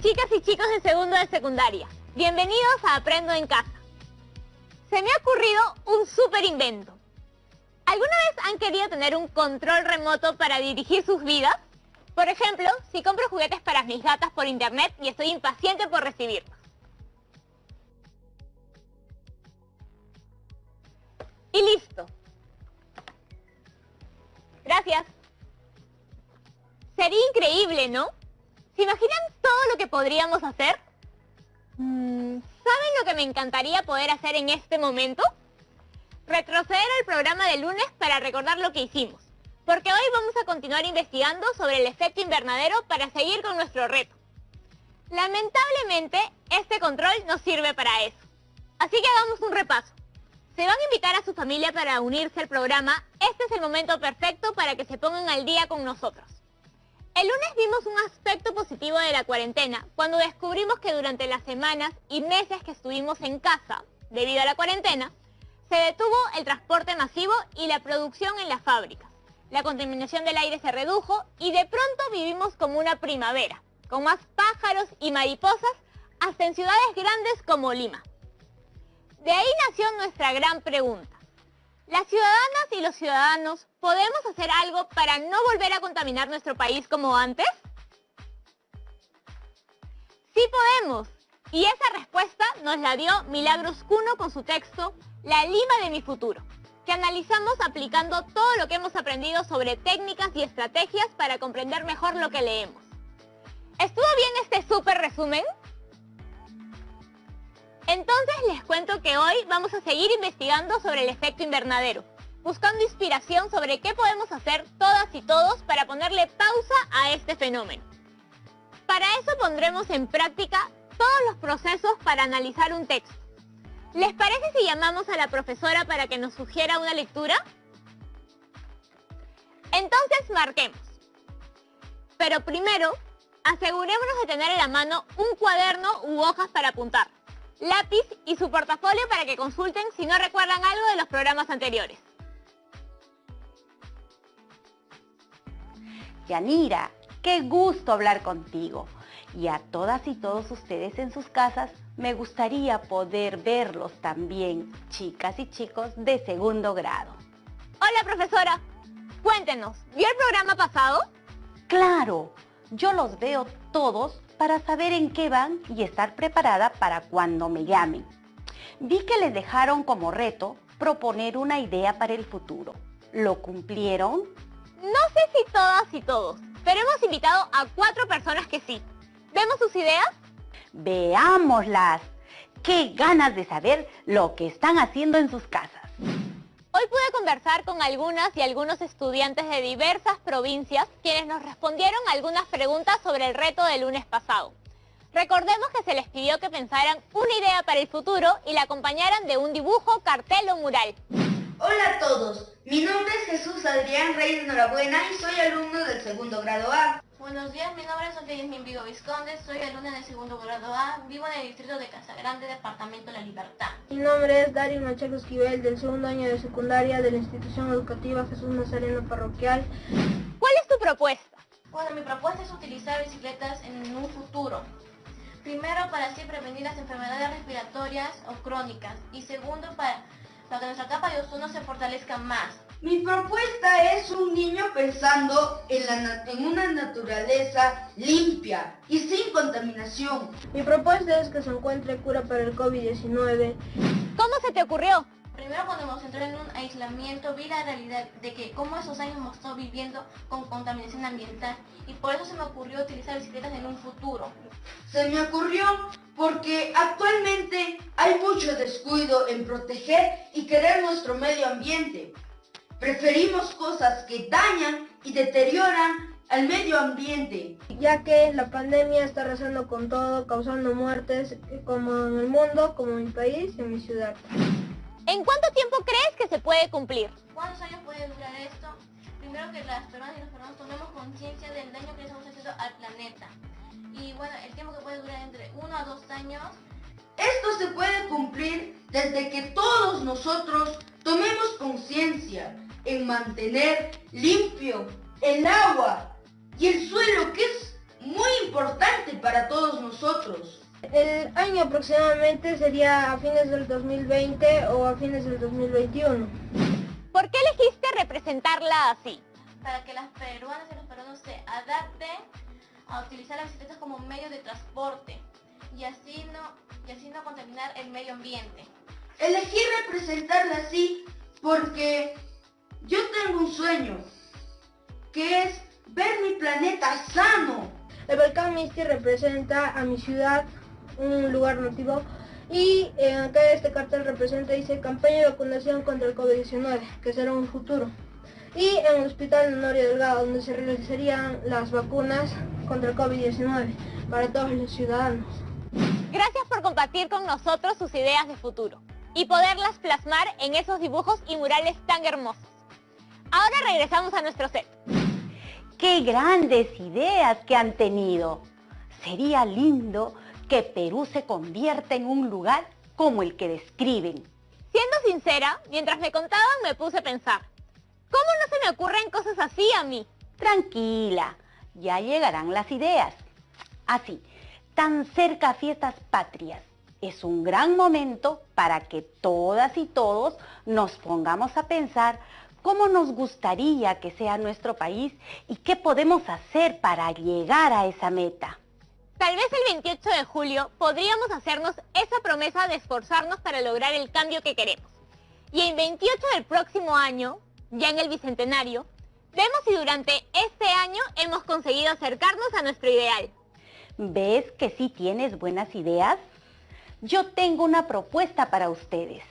Chicas y chicos de segundo de secundaria, bienvenidos a Aprendo en Casa. Se me ha ocurrido un súper invento. ¿Alguna vez han querido tener un control remoto para dirigir sus vidas? Por ejemplo, si compro juguetes para mis gatas por internet y estoy impaciente por recibirlos. Y listo. Gracias. Sería increíble, ¿no? ¿Se imaginan todo lo que podríamos hacer? ¿Saben lo que me encantaría poder hacer en este momento? Retroceder al programa de lunes para recordar lo que hicimos. Porque hoy vamos a continuar investigando sobre el efecto invernadero para seguir con nuestro reto. Lamentablemente, este control no sirve para eso. Así que hagamos un repaso. Se van a invitar a su familia para unirse al programa. Este es el momento perfecto para que se pongan al día con nosotros. El lunes vimos un aspecto positivo de la cuarentena, cuando descubrimos que durante las semanas y meses que estuvimos en casa, debido a la cuarentena, se detuvo el transporte masivo y la producción en las fábricas. La contaminación del aire se redujo y de pronto vivimos como una primavera, con más pájaros y mariposas hasta en ciudades grandes como Lima. De ahí nació nuestra gran pregunta. ¿Las ciudadanas y los ciudadanos podemos hacer algo para no volver a contaminar nuestro país como antes? Sí podemos. Y esa respuesta nos la dio Milagros Cuno con su texto La Lima de mi futuro, que analizamos aplicando todo lo que hemos aprendido sobre técnicas y estrategias para comprender mejor lo que leemos. ¿Estuvo bien este súper resumen? Entonces les cuento que hoy vamos a seguir investigando sobre el efecto invernadero, buscando inspiración sobre qué podemos hacer todas y todos para ponerle pausa a este fenómeno. Para eso pondremos en práctica todos los procesos para analizar un texto. ¿Les parece si llamamos a la profesora para que nos sugiera una lectura? Entonces marquemos. Pero primero, asegurémonos de tener en la mano un cuaderno u hojas para apuntar, lápiz y su portafolio para que consulten si no recuerdan algo de los programas anteriores. Yanira, qué gusto hablar contigo. Y a todas y todos ustedes en sus casas, me gustaría poder verlos también, chicas y chicos de segundo grado. Hola, profesora. Cuéntenos, ¿vio el programa pasado? Claro, yo los veo todos para saber en qué van y estar preparada para cuando me llamen. Vi que les dejaron como reto proponer una idea para el futuro. ¿Lo cumplieron? No sé si todas y todos, pero hemos invitado a 4 personas que sí. ¿Vemos sus ideas? Veámoslas. ¡Qué ganas de saber lo que están haciendo en sus casas! Hoy pude conversar con algunas y algunos estudiantes de diversas provincias quienes nos respondieron algunas preguntas sobre el reto del lunes pasado. Recordemos que se les pidió que pensaran una idea para el futuro y la acompañaran de un dibujo, cartel o mural. Hola a todos, mi nombre es Jesús Adrián Reyes Norabuena y soy alumno del segundo grado A. Buenos días, mi nombre es Sofía Yasmin Vigo Vizconde, soy alumna del segundo grado A, vivo en el distrito de Casagrande, departamento La Libertad. Mi nombre es Darío Machaco Esquivel, del segundo año de secundaria de la institución educativa Jesús Nazareno Parroquial. ¿Cuál es tu propuesta? Bueno, mi propuesta es utilizar bicicletas en un futuro. Primero, para así prevenir las enfermedades respiratorias o crónicas. Y segundo, para que nuestra capa de ozono se fortalezca más. Mi propuesta es un niño pensando en una naturaleza limpia y sin contaminación. Mi propuesta es que se encuentre cura para el COVID-19. ¿Cómo se te ocurrió? Primero, cuando nos entró en un aislamiento, vi la realidad de que cómo esos años hemos estado viviendo con contaminación ambiental y por eso se me ocurrió utilizar bicicletas en un futuro. Se me ocurrió porque actualmente hay mucho descuido en proteger y querer nuestro medio ambiente. Preferimos cosas que dañan y deterioran al medio ambiente. Ya que la pandemia está arrasando con todo, causando muertes como en el mundo, como en mi país y en mi ciudad. ¿En cuánto tiempo crees que se puede cumplir? ¿Cuántos años puede durar esto? Primero que las peruanas y los peruanos tomemos conciencia del daño que estamos haciendo al planeta. Y bueno, el tiempo que puede durar entre 1 a 2 años. Esto se puede cumplir desde que todos nosotros tomemos conciencia en mantener limpio el agua y el suelo, que es muy importante para todos nosotros. El año aproximadamente sería a fines del 2020 o a fines del 2021. ¿Por qué elegiste representarla así? Para que las peruanas y los peruanos se adapten a utilizar las bicicletas como medio de transporte y así no contaminar el medio ambiente. Elegí representarla así porque yo tengo un sueño, que es ver mi planeta sano. El volcán Misti representa a mi ciudad, un lugar nativo, y acá este cartel representa, dice, campaña de vacunación contra el COVID-19, que será un futuro. Y en el hospital Honorio Delgado, donde se realizarían las vacunas contra el COVID-19 para todos los ciudadanos. Gracias por compartir con nosotros sus ideas de futuro y poderlas plasmar en esos dibujos y murales tan hermosos. Ahora regresamos a nuestro set. ¡Qué grandes ideas que han tenido! Sería lindo que Perú se convierta en un lugar como el que describen. Siendo sincera, mientras me contaban me puse a pensar, ¿cómo no se me ocurren cosas así a mí? Tranquila, ya llegarán las ideas. Así, tan cerca a Fiestas Patrias, es un gran momento para que todas y todos nos pongamos a pensar cómo nos gustaría que sea nuestro país y qué podemos hacer para llegar a esa meta. Tal vez el 28 de julio podríamos hacernos esa promesa de esforzarnos para lograr el cambio que queremos. Y el 28 del próximo año, ya en el Bicentenario, vemos si durante este año hemos conseguido acercarnos a nuestro ideal. ¿Ves que sí tienes buenas ideas? Yo tengo una propuesta para ustedes.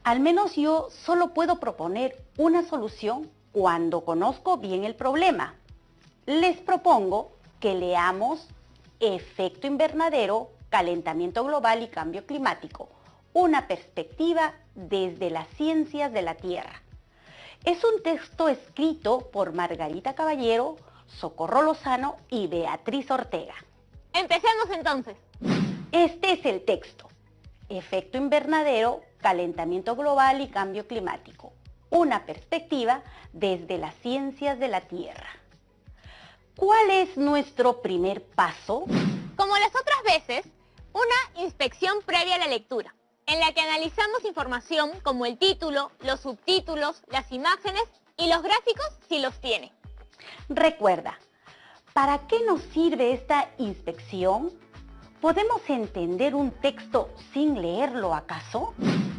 Al menos yo solo puedo proponer una solución cuando conozco bien el problema. Les propongo que leamos Efecto Invernadero, Calentamiento Global y Cambio Climático, una perspectiva desde las ciencias de la Tierra. Es un texto escrito por Margarita Caballero, Socorro Lozano y Beatriz Ortega. Empecemos entonces. Este es el texto. Efecto Invernadero, Calentamiento Global y Cambio Climático, una perspectiva desde las ciencias de la Tierra. ¿Cuál es nuestro primer paso? Como las otras veces, una inspección previa a la lectura, en la que analizamos información como el título, los subtítulos, las imágenes y los gráficos si los tiene. Recuerda, ¿para qué nos sirve esta inspección? ¿Podemos entender un texto sin leerlo acaso?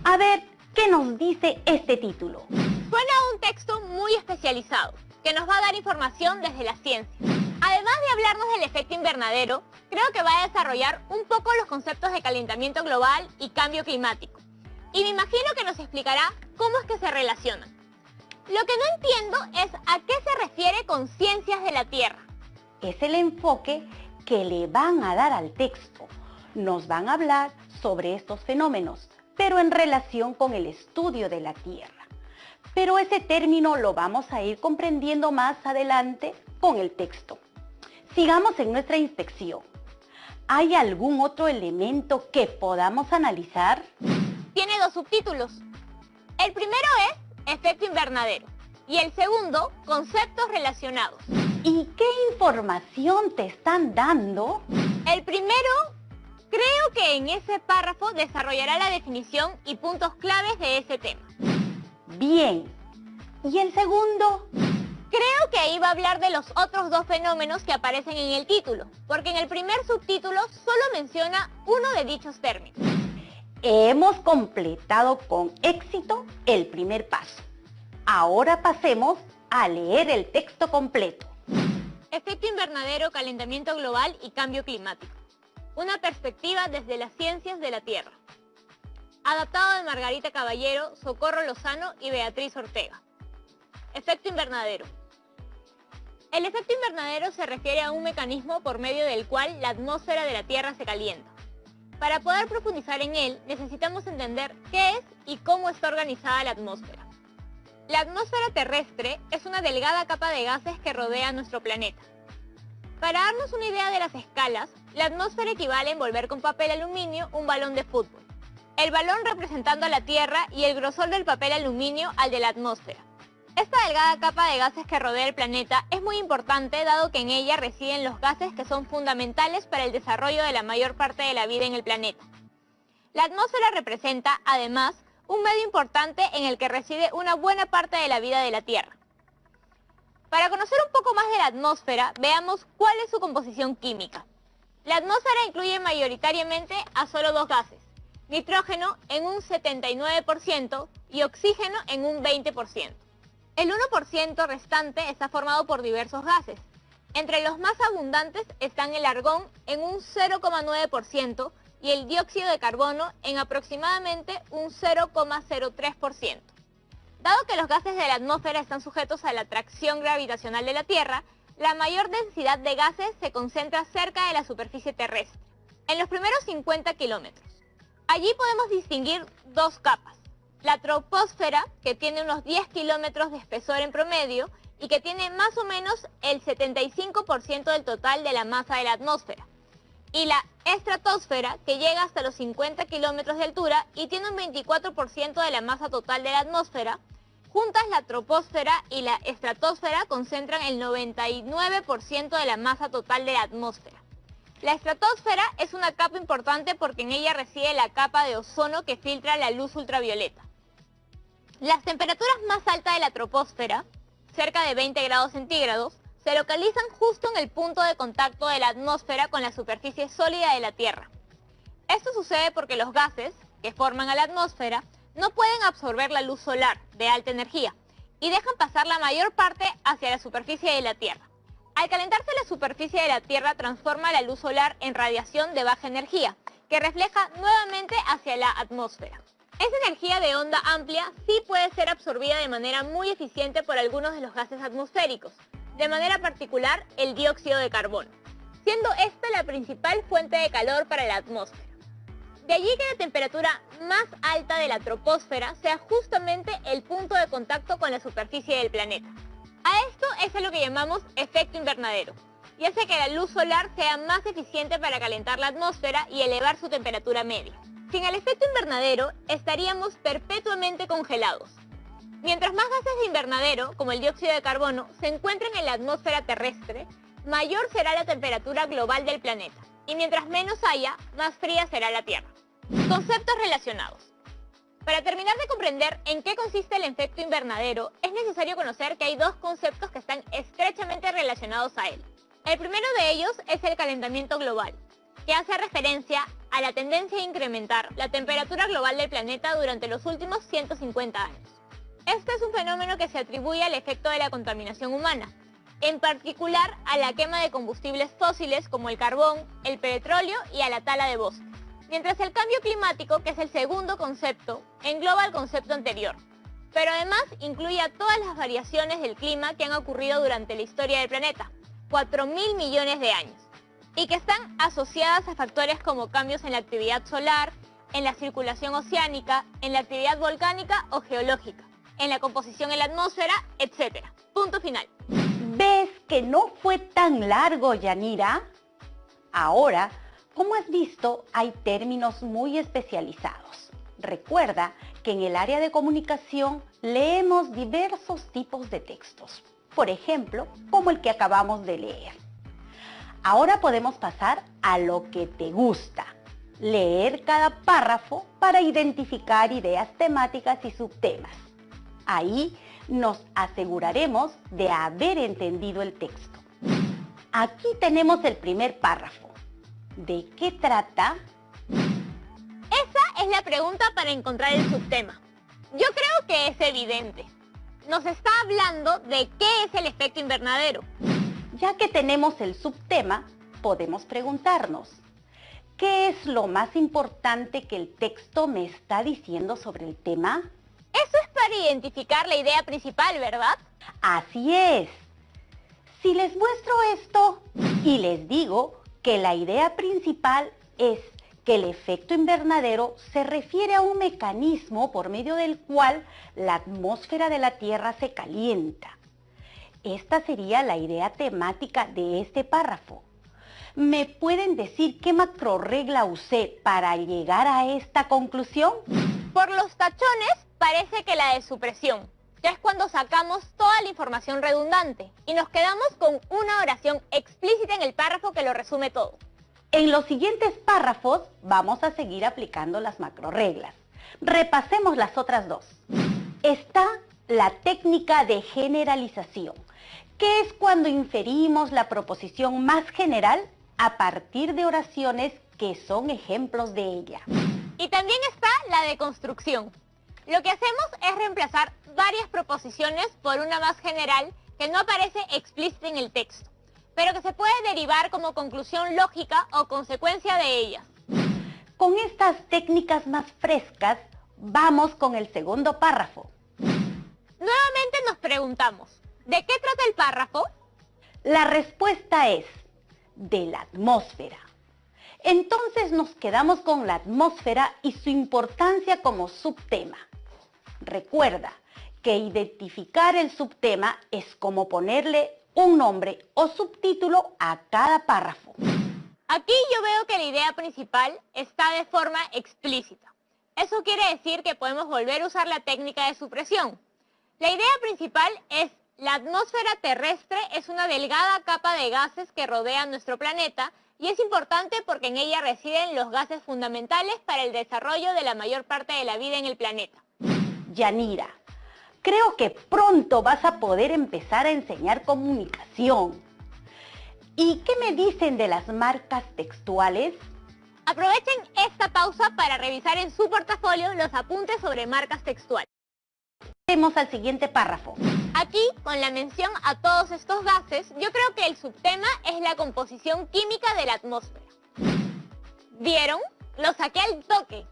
A ver, ¿qué nos dice este título? Suena a un texto muy especializado, que nos va a dar información desde la ciencia. Además de hablarnos del efecto invernadero, creo que va a desarrollar un poco los conceptos de calentamiento global y cambio climático. Y me imagino que nos explicará cómo es que se relacionan. Lo que no entiendo es a qué se refiere con ciencias de la Tierra. Es el enfoque que le van a dar al texto. Nos van a hablar sobre estos fenómenos, pero en relación con el estudio de la Tierra. Pero ese término lo vamos a ir comprendiendo más adelante con el texto. Sigamos en nuestra inspección. ¿Hay algún otro elemento que podamos analizar? Tiene dos subtítulos. El primero es Efecto Invernadero y el segundo, Conceptos relacionados. ¿Y qué información te están dando? El primero, creo que en ese párrafo desarrollará la definición y puntos claves de ese tema. Bien. ¿Y el segundo? Creo que ahí va a hablar de los otros dos fenómenos que aparecen en el título, porque en el primer subtítulo solo menciona uno de dichos términos. Hemos completado con éxito el primer paso. Ahora pasemos a leer el texto completo. Efecto invernadero, calentamiento global y cambio climático. Una perspectiva desde las ciencias de la Tierra. Adaptado de Margarita Caballero, Socorro Lozano y Beatriz Ortega. Efecto invernadero. El efecto invernadero se refiere a un mecanismo por medio del cual la atmósfera de la Tierra se calienta. Para poder profundizar en él, necesitamos entender qué es y cómo está organizada la atmósfera. La atmósfera terrestre es una delgada capa de gases que rodea nuestro planeta. Para darnos una idea de las escalas, la atmósfera equivale a envolver con papel aluminio un balón de fútbol. El balón representando a la Tierra y el grosor del papel aluminio al de la atmósfera. Esta delgada capa de gases que rodea el planeta es muy importante dado que en ella residen los gases que son fundamentales para el desarrollo de la mayor parte de la vida en el planeta. La atmósfera representa, además, un medio importante en el que reside una buena parte de la vida de la Tierra. Para conocer un poco más de la atmósfera, veamos cuál es su composición química. La atmósfera incluye mayoritariamente a solo dos gases, nitrógeno en un 79% y oxígeno en un 20%. El 1% restante está formado por diversos gases. Entre los más abundantes están el argón en un 0,9% y el dióxido de carbono en aproximadamente un 0,03%. Dado que los gases de la atmósfera están sujetos a la atracción gravitacional de la Tierra, la mayor densidad de gases se concentra cerca de la superficie terrestre, en los primeros 50 kilómetros. Allí podemos distinguir dos capas. La troposfera, que tiene unos 10 kilómetros de espesor en promedio y que tiene más o menos el 75% del total de la masa de la atmósfera. Y la estratosfera, que llega hasta los 50 kilómetros de altura y tiene un 24% de la masa total de la atmósfera. Juntas, la troposfera y la estratosfera concentran el 99% de la masa total de la atmósfera. La estratosfera es una capa importante porque en ella reside la capa de ozono que filtra la luz ultravioleta. Las temperaturas más altas de la troposfera, cerca de 20 grados centígrados, se localizan justo en el punto de contacto de la atmósfera con la superficie sólida de la Tierra. Esto sucede porque los gases, que forman a la atmósfera, no pueden absorber la luz solar de alta energía y dejan pasar la mayor parte hacia la superficie de la Tierra. Al calentarse la superficie de la Tierra transforma la luz solar en radiación de baja energía, que refleja nuevamente hacia la atmósfera. Esa energía de onda amplia sí puede ser absorbida de manera muy eficiente por algunos de los gases atmosféricos, de manera particular el dióxido de carbono, siendo esta la principal fuente de calor para la atmósfera. De allí que la temperatura más alta de la troposfera sea justamente el punto de contacto con la superficie del planeta. A esto es lo que llamamos efecto invernadero, y hace que la luz solar sea más eficiente para calentar la atmósfera y elevar su temperatura media. Sin el efecto invernadero, estaríamos perpetuamente congelados. Mientras más gases de invernadero, como el dióxido de carbono, se encuentren en la atmósfera terrestre, mayor será la temperatura global del planeta. Y mientras menos haya, más fría será la Tierra. Conceptos relacionados. Para terminar de comprender en qué consiste el efecto invernadero, es necesario conocer que hay dos conceptos que están estrechamente relacionados a él. El primero de ellos es el calentamiento global, que hace referencia a la tendencia a incrementar la temperatura global del planeta durante los últimos 150 años. Este es un fenómeno que se atribuye al efecto de la contaminación humana, en particular a la quema de combustibles fósiles como el carbón, el petróleo y a la tala de bosques. Mientras el cambio climático, que es el segundo concepto, engloba el concepto anterior, pero además incluye a todas las variaciones del clima que han ocurrido durante la historia del planeta, 4.000 millones de años, y que están asociadas a factores como cambios en la actividad solar, en la circulación oceánica, en la actividad volcánica o geológica, en la composición en la atmósfera, etc. Punto final. ¿Ves que no fue tan largo, Yanira? Ahora, como has visto, hay términos muy especializados. Recuerda que en el área de comunicación leemos diversos tipos de textos. Por ejemplo, como el que acabamos de leer. Ahora podemos pasar a lo que te gusta. Leer cada párrafo para identificar ideas temáticas y subtemas. Ahí nos aseguraremos de haber entendido el texto. Aquí tenemos el primer párrafo. ¿De qué trata? Esa es la pregunta para encontrar el subtema. Yo creo que es evidente. Nos está hablando de qué es el efecto invernadero. Ya que tenemos el subtema, podemos preguntarnos, ¿qué es lo más importante que el texto me está diciendo sobre el tema? Eso es para identificar la idea principal, ¿verdad? Así es. Si les muestro esto y les digo que la idea principal es que el efecto invernadero se refiere a un mecanismo por medio del cual la atmósfera de la Tierra se calienta. Esta sería la idea temática de este párrafo. ¿Me pueden decir qué macrorregla usé para llegar a esta conclusión? Por los tachones parece que la de supresión. que es cuando sacamos toda la información redundante y nos quedamos con una oración explícita en el párrafo que lo resume todo. En los siguientes párrafos vamos a seguir aplicando las macrorreglas. Repasemos las otras dos. Está la técnica de generalización, que es cuando inferimos la proposición más general a partir de oraciones que son ejemplos de ella. Y también está la deconstrucción. Lo que hacemos es reemplazar varias proposiciones por una más general que no aparece explícita en el texto, pero que se puede derivar como conclusión lógica o consecuencia de ellas. Con estas técnicas más frescas, vamos con el segundo párrafo. Nuevamente nos preguntamos, ¿de qué trata el párrafo? La respuesta es de la atmósfera. Entonces nos quedamos con la atmósfera y su importancia como subtema. Recuerda que identificar el subtema es como ponerle un nombre o subtítulo a cada párrafo. Aquí yo veo que la idea principal está de forma explícita. Eso quiere decir que podemos volver a usar la técnica de supresión. La idea principal es: la atmósfera terrestre es una delgada capa de gases que rodea nuestro planeta y es importante porque en ella residen los gases fundamentales para el desarrollo de la mayor parte de la vida en el planeta. Yanira, creo que pronto vas a poder empezar a enseñar comunicación. ¿Y qué me dicen de las marcas textuales? Aprovechen esta pausa para revisar en su portafolio los apuntes sobre marcas textuales. Pasemos al siguiente párrafo. Aquí, con la mención a todos estos gases, yo creo que el subtema es la composición química de la atmósfera. ¿Vieron? Lo saqué al toque.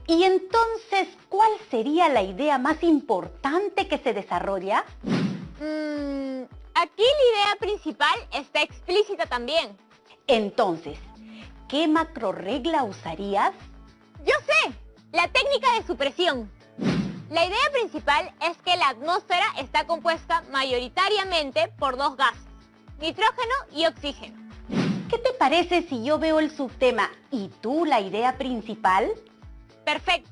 Y entonces, ¿cuál sería la idea más importante que se desarrolla? Aquí la idea principal está explícita también. Entonces, ¿qué macrorregla usarías? ¡Yo sé! La técnica de supresión. La idea principal es que la atmósfera está compuesta mayoritariamente por dos gases, nitrógeno y oxígeno. ¿Qué te parece si yo veo el subtema y tú la idea principal? Perfecto.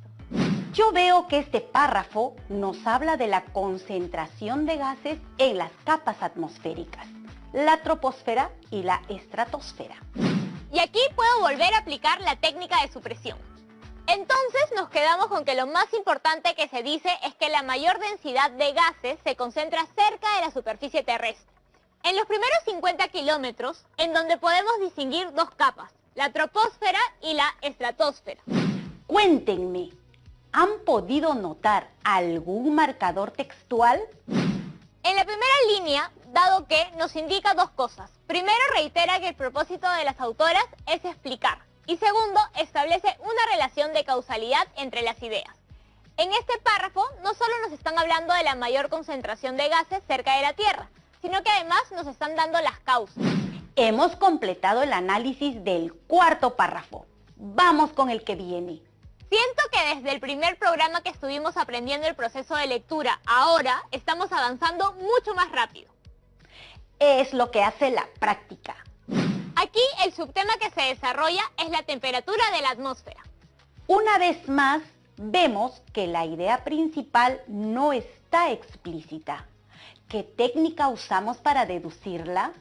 Yo veo que este párrafo nos habla de la concentración de gases en las capas atmosféricas, la troposfera y la estratosfera. Y aquí puedo volver a aplicar la técnica de supresión. Entonces nos quedamos con que lo más importante que se dice es que la mayor densidad de gases se concentra cerca de la superficie terrestre. En los primeros 50 kilómetros, en donde podemos distinguir dos capas, la troposfera y la estratosfera. Cuéntenme, ¿han podido notar algún marcador textual? En la primera línea, dado que nos indica dos cosas. Primero, reitera que el propósito de las autoras es explicar. Y segundo, establece una relación de causalidad entre las ideas. En este párrafo, no solo nos están hablando de la mayor concentración de gases cerca de la Tierra, sino que además nos están dando las causas. Hemos completado el análisis del cuarto párrafo. Vamos con el que viene. Siento que desde el primer programa que estuvimos aprendiendo el proceso de lectura, ahora estamos avanzando mucho más rápido. Es lo que hace la práctica. Aquí el subtema que se desarrolla es la temperatura de la atmósfera. Una vez más, vemos que la idea principal no está explícita. ¿Qué técnica usamos para deducirla?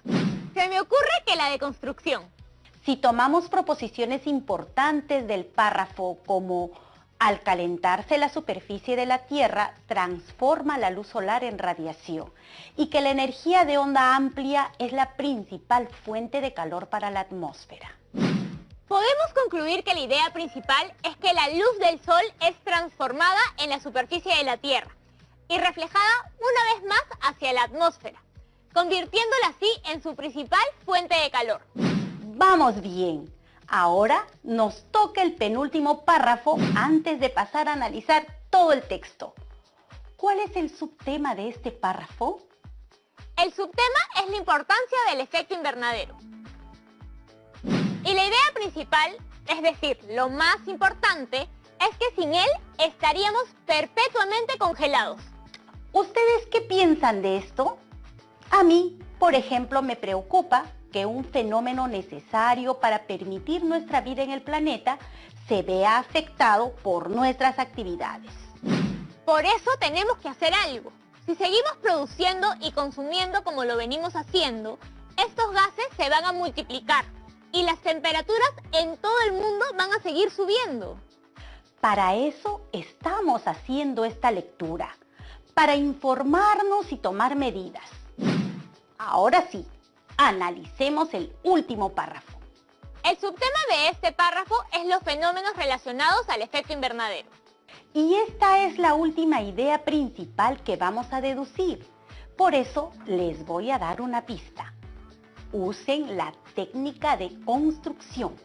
Se me ocurre que la deconstrucción. Si tomamos proposiciones importantes del párrafo como al calentarse la superficie de la Tierra, transforma la luz solar en radiación y que la energía de onda amplia es la principal fuente de calor para la atmósfera. Podemos concluir que la idea principal es que la luz del Sol es transformada en la superficie de la Tierra y reflejada una vez más hacia la atmósfera, convirtiéndola así en su principal fuente de calor. Vamos bien. Ahora nos toca el penúltimo párrafo antes de pasar a analizar todo el texto. ¿Cuál es el subtema de este párrafo? El subtema es la importancia del efecto invernadero. Y la idea principal, es decir, lo más importante, es que sin él estaríamos perpetuamente congelados. ¿Ustedes qué piensan de esto? A mí, por ejemplo, me preocupa que un fenómeno necesario para permitir nuestra vida en el planeta se vea afectado por nuestras actividades. Por eso tenemos que hacer algo. Si seguimos produciendo y consumiendo como lo venimos haciendo, estos gases se van a multiplicar y las temperaturas en todo el mundo van a seguir subiendo. Para eso estamos haciendo esta lectura, para informarnos y tomar medidas. Ahora sí, analicemos el último párrafo. El subtema de este párrafo es los fenómenos relacionados al efecto invernadero. Y esta es la última idea principal que vamos a deducir. Por eso les voy a dar una pista. Usen la técnica de construcción.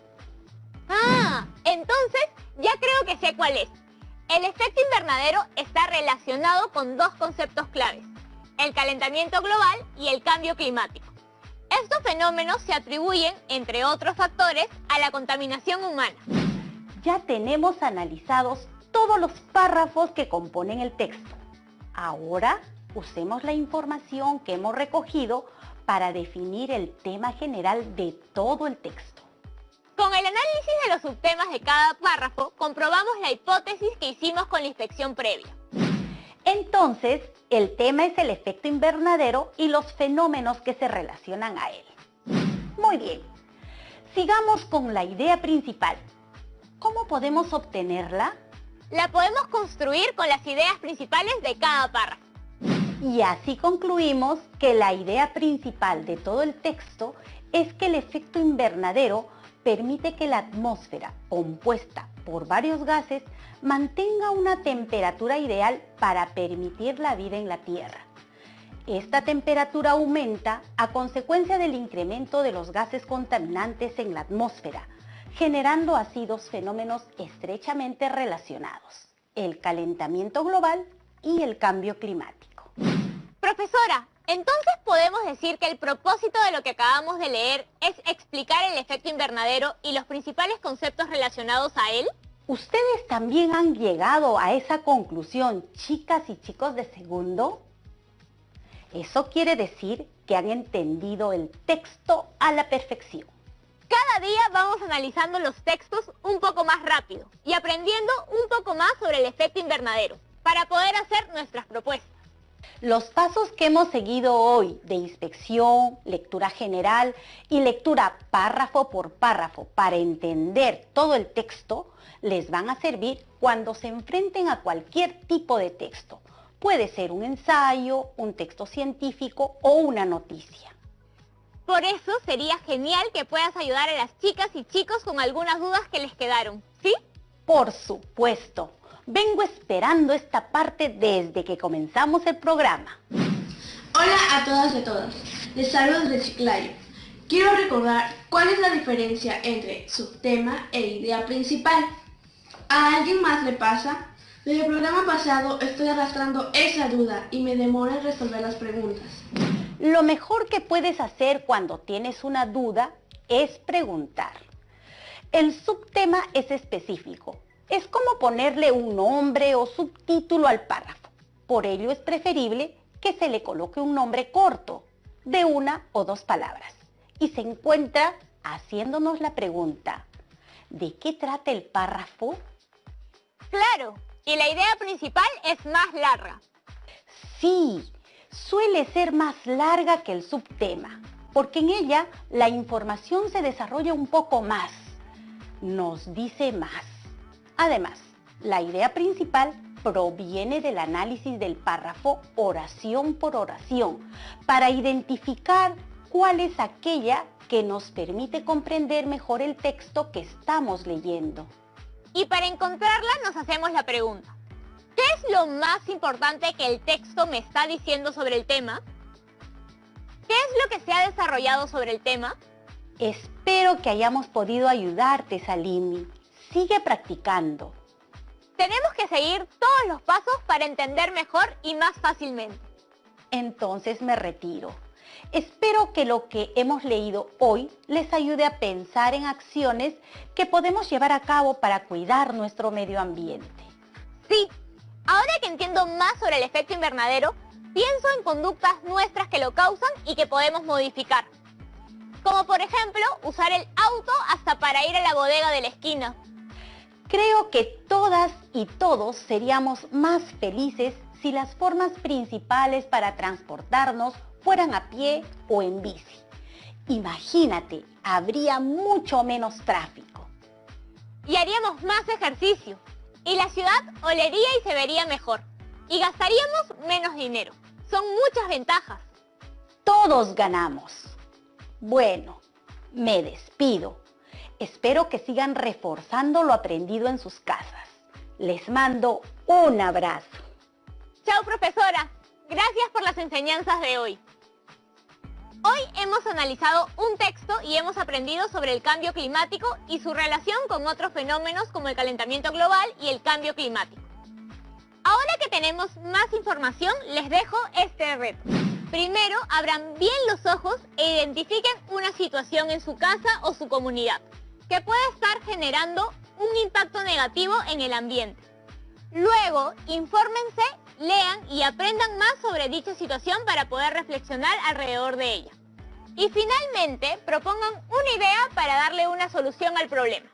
Ah, entonces ya creo que sé cuál es. El efecto invernadero está relacionado con dos conceptos claves: el calentamiento global y el cambio climático. Estos fenómenos se atribuyen, entre otros factores, a la contaminación humana. Ya tenemos analizados todos los párrafos que componen el texto. Ahora usemos la información que hemos recogido para definir el tema general de todo el texto. Con el análisis de los subtemas de cada párrafo, comprobamos la hipótesis que hicimos con la inspección previa. Entonces, el tema es el efecto invernadero y los fenómenos que se relacionan a él. Muy bien, sigamos con la idea principal. ¿Cómo podemos obtenerla? La podemos construir con las ideas principales de cada párrafo. Y así concluimos que la idea principal de todo el texto es que el efecto invernadero permite que la atmósfera, compuesta por varios gases, mantenga una temperatura ideal para permitir la vida en la Tierra. Esta temperatura aumenta a consecuencia del incremento de los gases contaminantes en la atmósfera, generando así dos fenómenos estrechamente relacionados: el calentamiento global y el cambio climático. Profesora, entonces podemos decir que el propósito de lo que acabamos de leer es explicar el efecto invernadero y los principales conceptos relacionados a él. ¿Ustedes también han llegado a esa conclusión, chicas y chicos de segundo? Eso quiere decir que han entendido el texto a la perfección. Cada día vamos analizando los textos un poco más rápido y aprendiendo un poco más sobre el efecto invernadero para poder hacer nuestras propuestas. Los pasos que hemos seguido hoy de inspección, lectura general y lectura párrafo por párrafo para entender todo el texto les van a servir cuando se enfrenten a cualquier tipo de texto. Puede ser un ensayo, un texto científico o una noticia. Por eso sería genial que puedas ayudar a las chicas y chicos con algunas dudas que les quedaron, ¿sí? Por supuesto. Vengo esperando esta parte desde que comenzamos el programa. Hola a todas y a todos. Les saludo desde Chiclayo. Quiero recordar cuál es la diferencia entre subtema e idea principal. ¿A alguien más le pasa? Desde el programa pasado estoy arrastrando esa duda y me demoro en resolver las preguntas. Lo mejor que puedes hacer cuando tienes una duda es preguntar. El subtema es específico. Es como ponerle un nombre o subtítulo al párrafo. Por ello es preferible que se le coloque un nombre corto, de una o dos palabras. Y se encuentra haciéndonos la pregunta: ¿de qué trata el párrafo? Claro, y la idea principal es más larga. Sí, suele ser más larga que el subtema, porque en ella la información se desarrolla un poco más, nos dice más. Además, la idea principal proviene del análisis del párrafo oración por oración, para identificar cuál es aquella que nos permite comprender mejor el texto que estamos leyendo. Y para encontrarla nos hacemos la pregunta: ¿qué es lo más importante que el texto me está diciendo sobre el tema? ¿Qué es lo que se ha desarrollado sobre el tema? Espero que hayamos podido ayudarte, Salimi. Sigue practicando. Tenemos que seguir todos los pasos para entender mejor y más fácilmente. Entonces me retiro. Espero que lo que hemos leído hoy les ayude a pensar en acciones que podemos llevar a cabo para cuidar nuestro medio ambiente. Sí, ahora que entiendo más sobre el efecto invernadero, pienso en conductas nuestras que lo causan y que podemos modificar. Como por ejemplo, usar el auto hasta para ir a la bodega de la esquina. Creo que todas y todos seríamos más felices si las formas principales para transportarnos fueran a pie o en bici. Imagínate, habría mucho menos tráfico. Y haríamos más ejercicio. Y la ciudad olería y se vería mejor. Y gastaríamos menos dinero. Son muchas ventajas. Todos ganamos. Bueno, me despido. Espero que sigan reforzando lo aprendido en sus casas. Les mando un abrazo. Chao, profesora. Gracias por las enseñanzas de hoy. Hoy hemos analizado un texto y hemos aprendido sobre el cambio climático y su relación con otros fenómenos como el calentamiento global y el cambio climático. Ahora que tenemos más información, les dejo este reto. Primero, abran bien los ojos e identifiquen una situación en su casa o su comunidad que puede estar generando un impacto negativo en el ambiente. Luego, infórmense, lean y aprendan más sobre dicha situación para poder reflexionar alrededor de ella. Y finalmente, propongan una idea para darle una solución al problema.